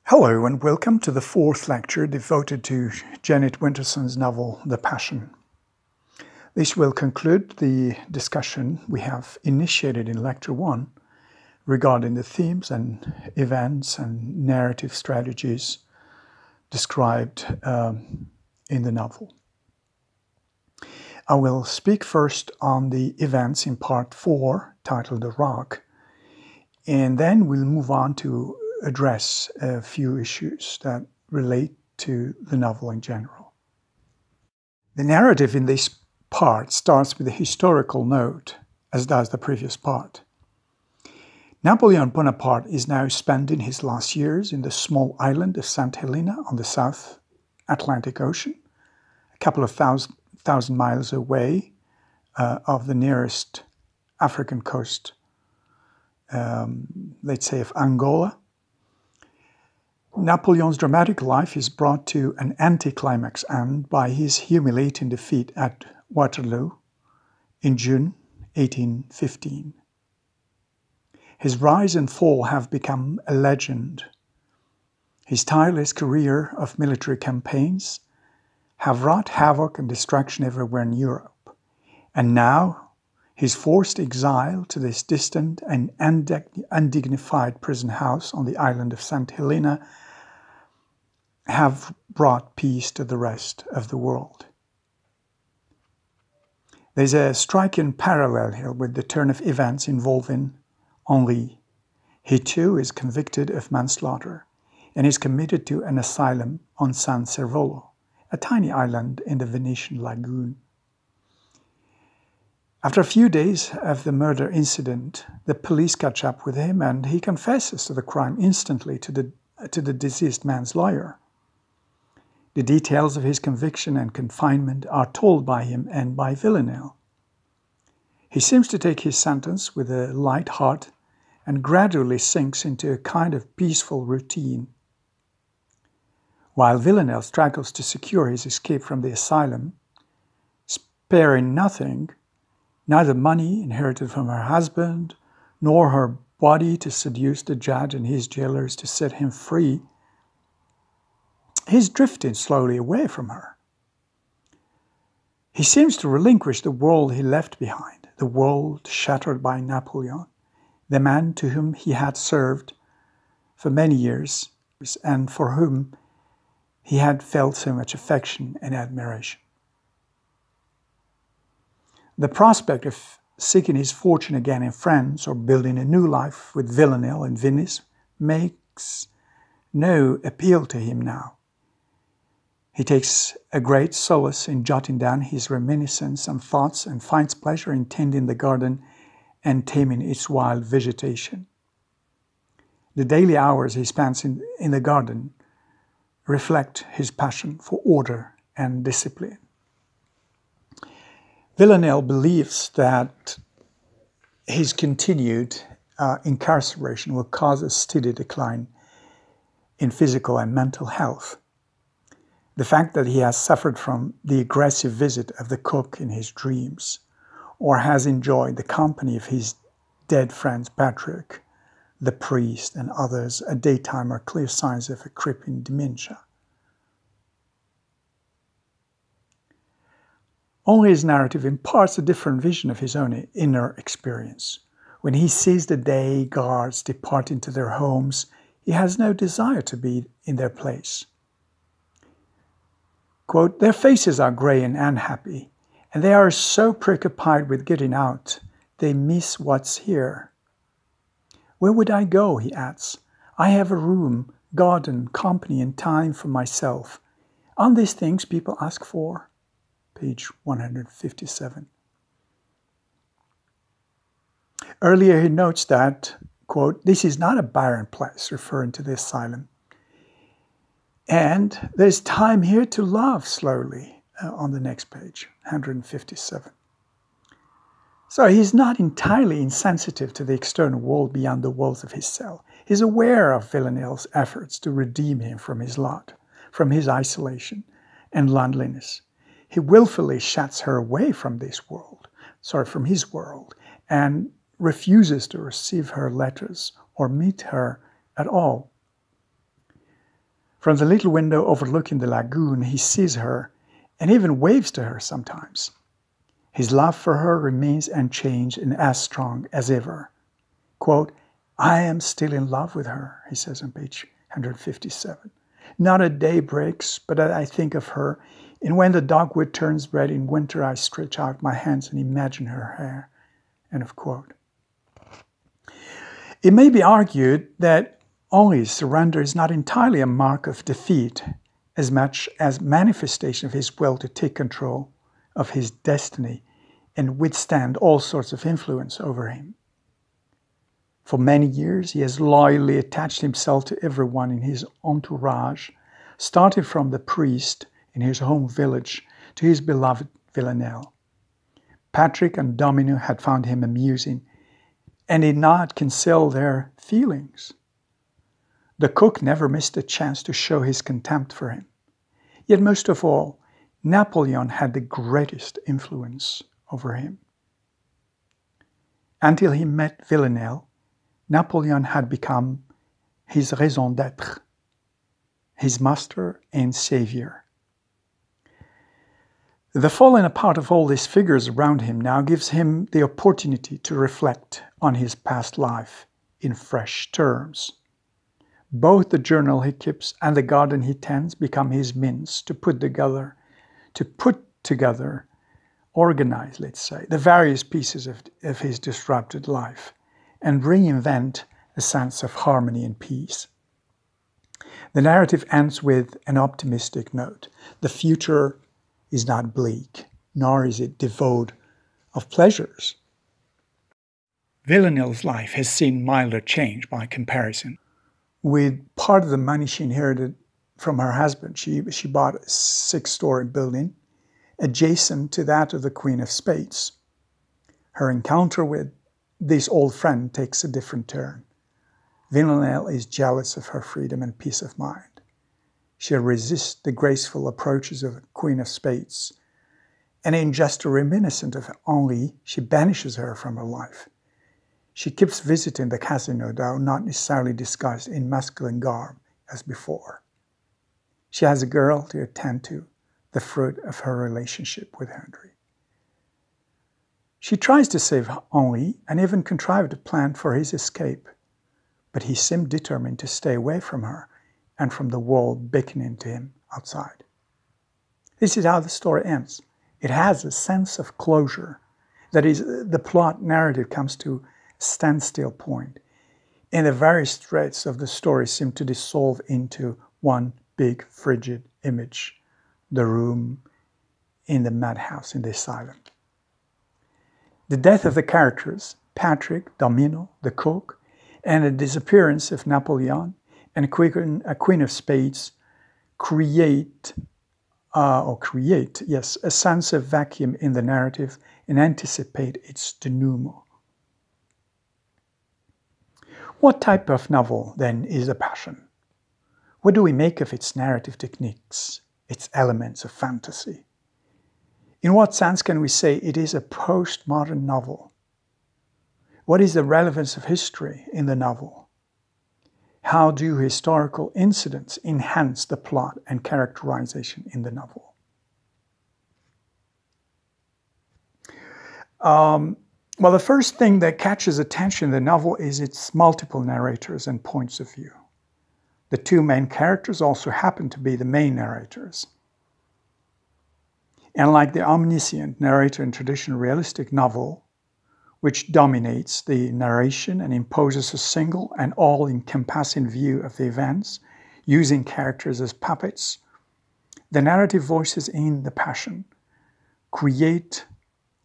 Hello and welcome to the fourth lecture devoted to Jeanette Winterson's novel, The Passion. This will conclude the discussion we have initiated in Lecture 1 regarding the themes and events and narrative strategies described in the novel. I will speak first on the events in Part 4, titled The Rock, and then we'll move on to address a few issues that relate to the novel in general. The narrative in this part starts with a historical note, as does the previous part. Napoleon Bonaparte is now spending his last years in the small island of St. Helena on the South Atlantic Ocean, a couple of thousand miles away of the nearest African coast, let's say of Angola. Napoleon's dramatic life is brought to an anticlimax end by his humiliating defeat at Waterloo in June 1815. His rise and fall have become a legend. His tireless career of military campaigns have wrought havoc and destruction everywhere in Europe. And now, his forced exile to this distant and undignified prison house on the island of St. Helena have brought peace to the rest of the world. There's a striking parallel here with the turn of events involving Henri. He too is convicted of manslaughter and is committed to an asylum on San Servolo, a tiny island in the Venetian lagoon. After a few days of the murder incident, the police catch up with him and he confesses to the crime instantly to the deceased man's lawyer. The details of his conviction and confinement are told by him and by Villanelle. He seems to take his sentence with a light heart and gradually sinks into a kind of peaceful routine. While Villanelle struggles to secure his escape from the asylum, sparing nothing, neither money inherited from her husband, nor her body to seduce the judge and his jailers to set him free, he's drifting slowly away from her. He seems to relinquish the world he left behind, the world shattered by Napoleon, the man to whom he had served for many years and for whom he had felt so much affection and admiration. The prospect of seeking his fortune again in France or building a new life with Villanelle in Venice makes no appeal to him now. He takes a great solace in jotting down his reminiscences and thoughts and finds pleasure in tending the garden and taming its wild vegetation. The daily hours he spends in the garden reflect his passion for order and discipline. Villanelle believes that his continued incarceration will cause a steady decline in physical and mental health. The fact that he has suffered from the aggressive visit of the cook in his dreams, or has enjoyed the company of his dead friends Patrick, the priest, and others at daytime are clear signs of a creeping dementia. Only his narrative imparts a different vision of his own inner experience. When he sees the day guards departing to their homes, he has no desire to be in their place. Quote, "Their faces are grey and unhappy, and they are so preoccupied with getting out, they miss what's here. Where would I go?" he adds. "I have a room, garden, company, and time for myself. Aren't these things people ask for?" Page 157. Earlier he notes that, quote, "This is not a barren place," referring to the asylum. And there's time here to love slowly on the next page, 157. So he's not entirely insensitive to the external world beyond the walls of his cell. He's aware of Villanelle's efforts to redeem him from his lot, from his isolation and loneliness. He willfully shuts her away from his world, and refuses to receive her letters or meet her at all. From the little window overlooking the lagoon, he sees her and even waves to her sometimes. His love for her remains unchanged and as strong as ever. Quote, "I am still in love with her," he says on page 157. "Not a day breaks, but I think of her, and when the dogwood turns red in winter, I stretch out my hands and imagine her hair." End of quote. It may be argued that Henri's surrender is not entirely a mark of defeat, as much as manifestation of his will to take control of his destiny and withstand all sorts of influence over him. For many years, he has loyally attached himself to everyone in his entourage, starting from the priest in his home village to his beloved Villanelle. Patrick and Domino had found him amusing and did not conceal their feelings. The cook never missed a chance to show his contempt for him. Yet most of all, Napoleon had the greatest influence over him. Until he met Villanelle, Napoleon had become his raison d'être, his master and savior. The falling apart of all these figures around him now gives him the opportunity to reflect on his past life in fresh terms. Both the journal he keeps and the garden he tends become his means to put together, organize, let's say, the various pieces of his disrupted life and reinvent a sense of harmony and peace. The narrative ends with an optimistic note. The future is not bleak, nor is it devoid of pleasures. Villanelle's life has seen milder change by comparison. With part of the money she inherited from her husband, she bought a 6-story building adjacent to that of the Queen of Spades. Her encounter with this old friend takes a different turn. Villanelle is jealous of her freedom and peace of mind. She resists the graceful approaches of the Queen of Spades, and in just a reminiscent of Henri, she banishes her from her life. She keeps visiting the casino, though not necessarily disguised in masculine garb as before. She has a girl to attend to, the fruit of her relationship with Henri. She tries to save Henri and even contrived a plan for his escape, but he seemed determined to stay away from her and from the world beckoning to him outside. This is how the story ends. It has a sense of closure. That is, the plot narrative comes to a standstill point, and the various threads of the story seem to dissolve into one big frigid image, the room in the madhouse in the asylum. The death of the characters, Patrick, Domino, the cook, and the disappearance of Napoleon and a Queen of Spades create a sense of vacuum in the narrative and anticipate its denouement. What type of novel, then, is A Passion? What do we make of its narrative techniques, its elements of fantasy? In what sense can we say it is a postmodern novel? What is the relevance of history in the novel? How do historical incidents enhance the plot and characterization in the novel? Well, the first thing that catches attention in the novel is its multiple narrators and points of view. The two main characters also happen to be the main narrators. And like the omniscient narrator in traditional realistic novel, which dominates the narration and imposes a single and all-encompassing view of the events, using characters as puppets, the narrative voices in The Passion create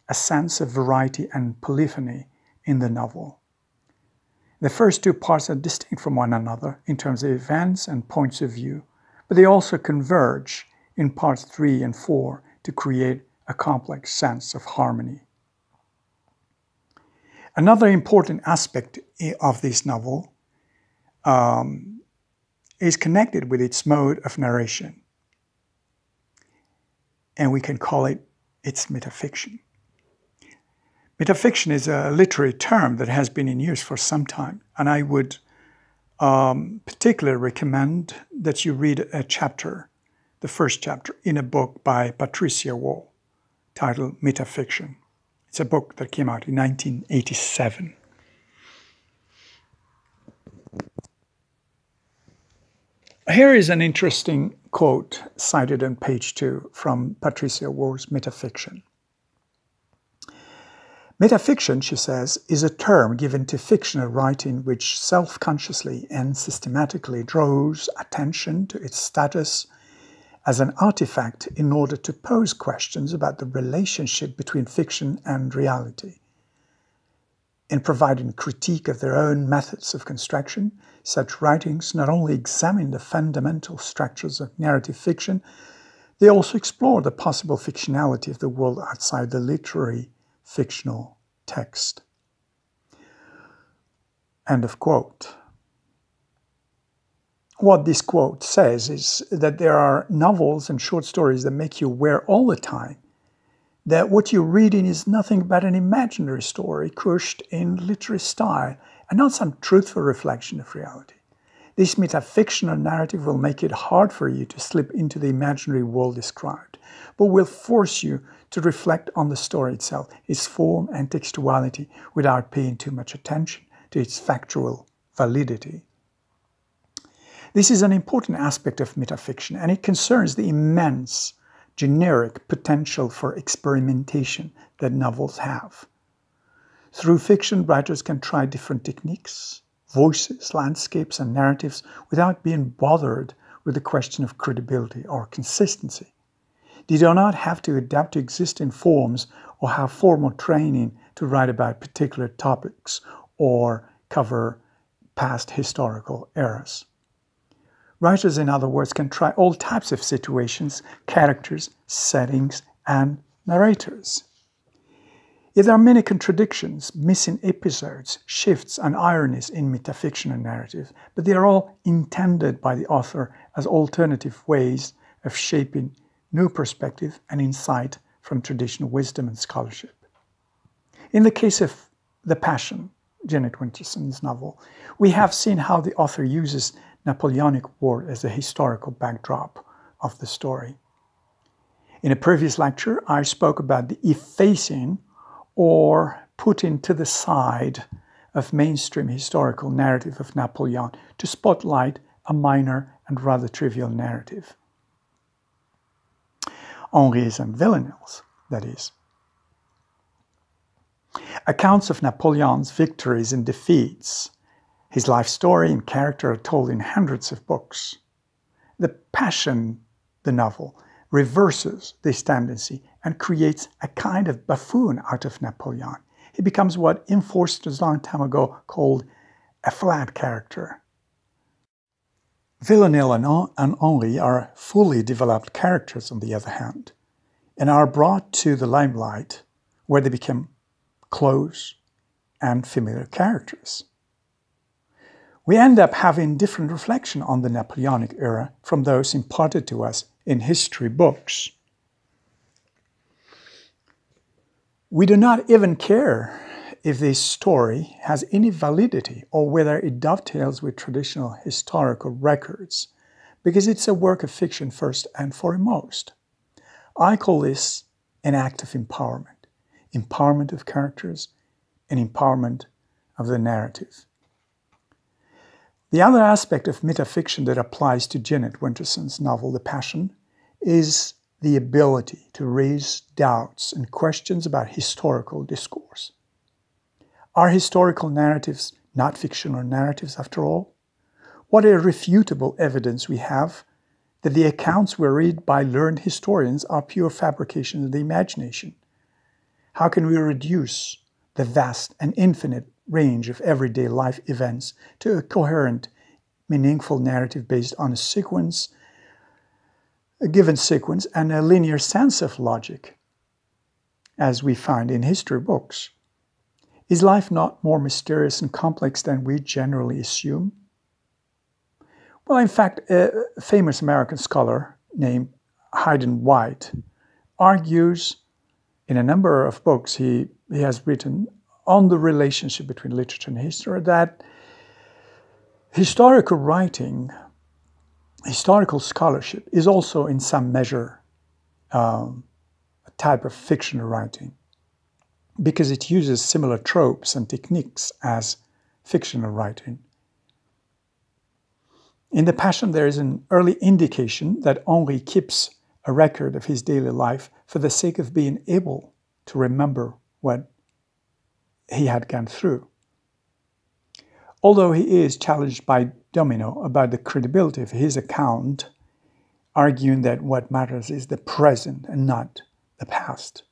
a sense of variety and polyphony in the novel. The first two parts are distinct from one another in terms of events and points of view, but they also converge in parts 3 and 4 to create a complex sense of harmony. Another important aspect of this novel is connected with its mode of narration, and we can call it its metafiction. Metafiction is a literary term that has been in use for some time, and I would particularly recommend that you read a chapter, the first chapter, in a book by Patricia Wall titled Metafiction. It's a book that came out in 1987. Here is an interesting quote cited on page 2 from Patricia Wall's Metafiction. Metafiction, she says, is a term given to fictional writing which self-consciously and systematically draws attention to its status as an artifact in order to pose questions about the relationship between fiction and reality. In providing critique of their own methods of construction, such writings not only examine the fundamental structures of narrative fiction, they also explore the possible fictionality of the world outside the literary fictional text. End of quote. What this quote says is that there are novels and short stories that make you aware all the time that what you're reading is nothing but an imaginary story couched in literary style and not some truthful reflection of reality. This metafictional narrative will make it hard for you to slip into the imaginary world described, but will force you to reflect on the story itself, its form and textuality, without paying too much attention to its factual validity. This is an important aspect of metafiction, and it concerns the immense generic potential for experimentation that novels have. Through fiction, writers can try different techniques, voices, landscapes, and narratives without being bothered with the question of credibility or consistency. They do not have to adapt to existing forms or have formal training to write about particular topics or cover past historical eras. Writers, in other words, can try all types of situations, characters, settings, and narrators. Yet there are many contradictions, missing episodes, shifts, and ironies in metafictional narrative, but they are all intended by the author as alternative ways of shaping new perspective and insight from traditional wisdom and scholarship. In the case of The Passion, Jeanette Winterson's novel, we have seen how the author uses Napoleonic War as a historical backdrop of the story. In a previous lecture, I spoke about the effacing or putting to the side of mainstream historical narrative of Napoleon to spotlight a minor and rather trivial narrative. Henri's and Villeneuve's, that is. Accounts of Napoleon's victories and defeats, his life story and character are told in hundreds of books. The Passion, the novel, reverses this tendency and creates a kind of buffoon out of Napoleon. He becomes what enforcers a long time ago called a flat character. Villeneuve and Henri are fully developed characters, on the other hand, and are brought to the limelight where they become close and familiar characters. We end up having different reflection on the Napoleonic era from those imparted to us in history books. We do not even care if this story has any validity or whether it dovetails with traditional historical records, because it's a work of fiction first and foremost. I call this an act of empowerment, empowerment of characters and empowerment of the narrative. The other aspect of metafiction that applies to Jeanette Winterson's novel, The Passion, is the ability to raise doubts and questions about historical discourse. Are historical narratives not fictional narratives after all? What irrefutable evidence we have that the accounts we read by learned historians are pure fabrications of the imagination? How can we reduce the vast and infinite range of everyday life events to a coherent, meaningful narrative based on a given sequence and a linear sense of logic, as we find in history books? Is life not more mysterious and complex than we generally assume? Well, in fact, a famous American scholar named Hayden White argues in a number of books he has written on the relationship between literature and history that Historical writing, historical scholarship is also in some measure a type of fictional writing because it uses similar tropes and techniques as fictional writing. In The Passion, there is an early indication that Henri keeps a record of his daily life for the sake of being able to remember what he had gone through. Although he is challenged by Domino about the credibility of his account, arguing that what matters is the present and not the past.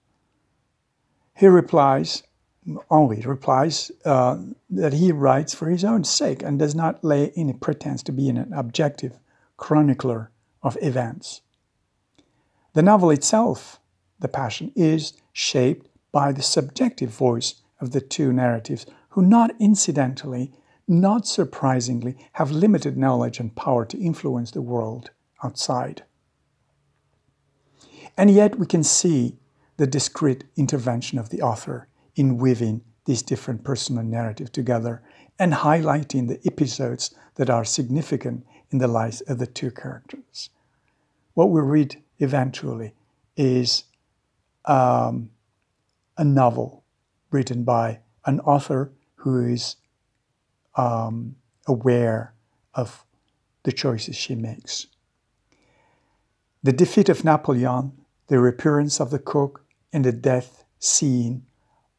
Henri replies that he writes for his own sake and does not lay any pretense to being an objective chronicler of events. The novel itself, The Passion, is shaped by the subjective voice of the two narratives, who not incidentally, not surprisingly, have limited knowledge and power to influence the world outside. And yet we can see the discreet intervention of the author in weaving these different personal narratives together and highlighting the episodes that are significant in the lives of the two characters. What we read eventually is a novel written by an author who is aware of the choices she makes. The defeat of Napoleon, the reappearance of the cook, and the death scene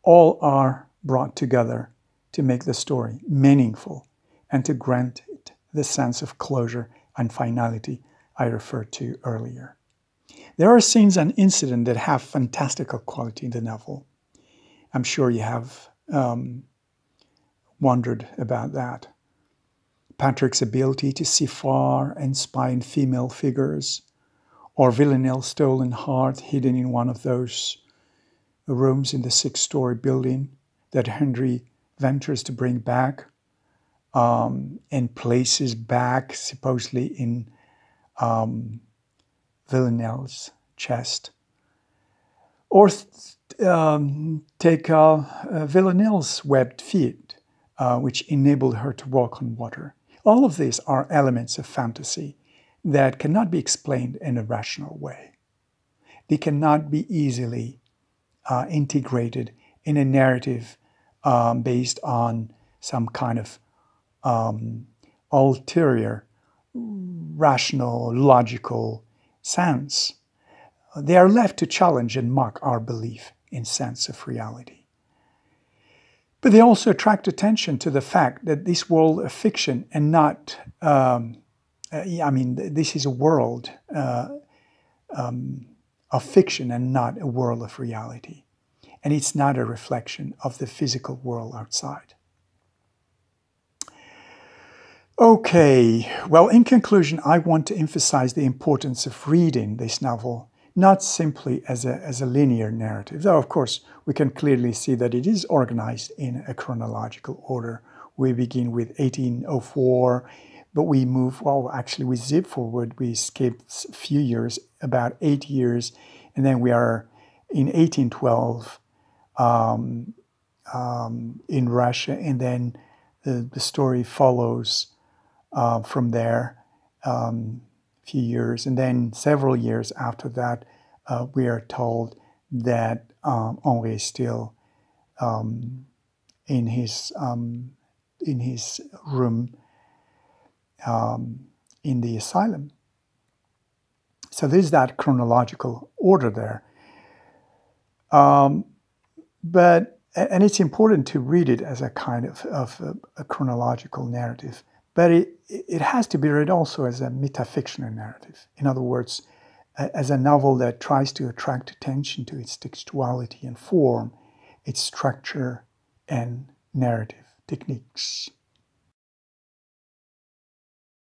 all are brought together to make the story meaningful and to grant it the sense of closure and finality I referred to earlier. There are scenes and incidents that have fantastical quality in the novel. I'm sure you have wondered about that. Patrick's ability to see far and spy in female figures, or Villanelle's stolen heart hidden in one of those rooms in the 6-story building that Henri ventures to bring back and places back supposedly in Villanelle's chest. Or take Villanelle's webbed feet, which enabled her to walk on water. All of these are elements of fantasy that cannot be explained in a rational way. They cannot be easily integrated in a narrative based on some kind of ulterior, rational, logical sense. They are left to challenge and mock our belief in sense of reality. But they also attract attention to the fact that this world of fiction and not, this is a world of fiction and not a world of reality. And it's not a reflection of the physical world outside. Okay, well, in conclusion, I want to emphasize the importance of reading this novel, not simply as a linear narrative, though of course we can clearly see that it is organized in a chronological order. We begin with 1804, but we move, well, actually we zip forward, we skip a few years, about 8 years, and then we are in 1812 in Russia, and then the story follows from there a few years, and then several years after that, we are told that Henri is still in his room in the asylum. So there's that chronological order there. And it's important to read it as a kind of a chronological narrative, but it has to be read also as a metafictional narrative. In other words, as a novel that tries to attract attention to its textuality and form, its structure and narrative techniques.